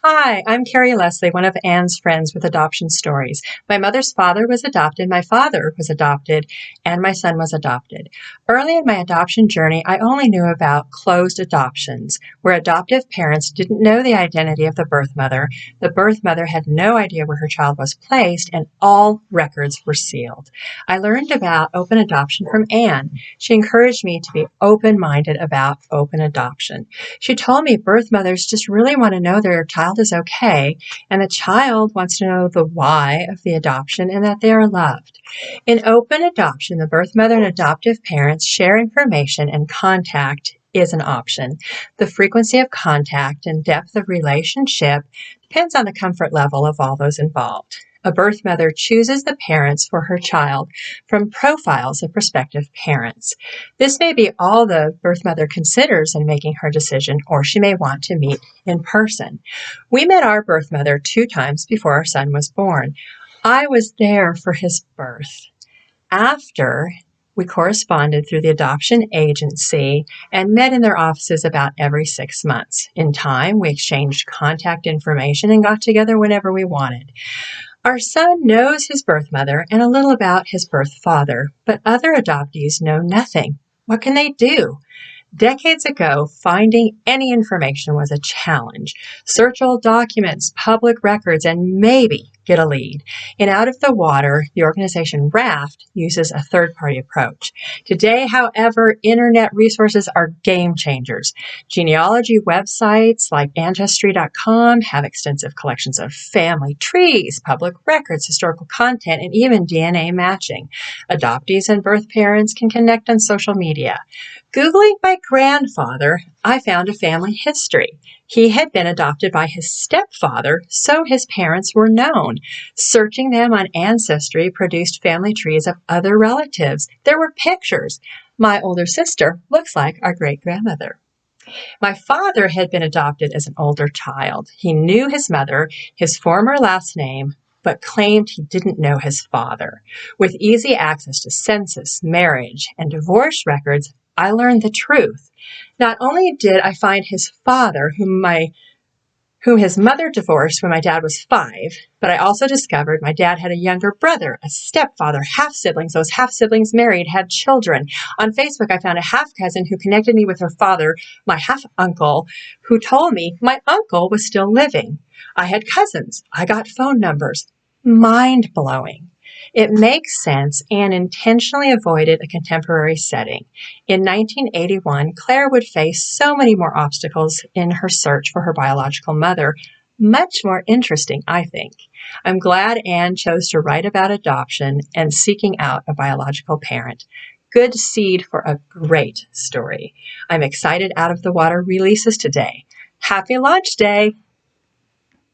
Hi, I'm Carrie Leslie, one of Anne's friends with adoption stories. My mother's father was adopted, my father was adopted, and my son was adopted. Early in my adoption journey, I only knew about closed adoptions, where adoptive parents didn't know the identity of the birth mother. The birth mother had no idea where her child was placed, and all records were sealed. I learned about open adoption from Anne. She encouraged me to be open-minded about open adoption. She told me birth mothers just really want to know their child is okay, and the child wants to know the why of the adoption and that they are loved. In open adoption, the birth mother and adoptive parents share information, and contact is an option. The frequency of contact and depth of relationship depends on the comfort level of all those involved. A birth mother chooses the parents for her child from profiles of prospective parents. This may be all the birth mother considers in making her decision, or she may want to meet in person. We met our birth mother 2 times before our son was born. I was there for his birth. After, we corresponded through the adoption agency and met in their offices about every 6 months. In time, we exchanged contact information and got together whenever we wanted. Our son knows his birth mother and a little about his birth father, but other adoptees know nothing. What can they do? Decades ago, finding any information was a challenge. Search old documents, public records, and maybe get a lead. In Out of the Water, the organization RAFT uses a third-party approach. Today, however, internet resources are game changers. Genealogy websites like Ancestry.com have extensive collections of family trees, public records, historical content, and even DNA matching. Adoptees and birth parents can connect on social media. Googling my grandfather, I found a family history. He had been adopted by his stepfather, so his parents were known. Searching them on Ancestry produced family trees of other relatives. There were pictures. My older sister looks like our great-grandmother. My father had been adopted as an older child. He knew his mother, his former last name, but claimed he didn't know his father. With easy access to census, marriage, and divorce records, I learned the truth. Not only did I find his father, whom his mother divorced when my dad was 5, but I also discovered my dad had a younger brother, a stepfather, half-siblings. Those half-siblings married, had children. On Facebook, I found a half-cousin who connected me with her father, my half-uncle, who told me my uncle was still living. I had cousins. I got phone numbers. Mind-blowing. It makes sense and intentionally avoided a contemporary setting. In 1981, Claire would face so many more obstacles in her search for her biological mother. Much more interesting, I think. I'm glad Anne chose to write about adoption and seeking out a biological parent. Good seed for a great story. I'm excited Out of the Water releases today. Happy launch day!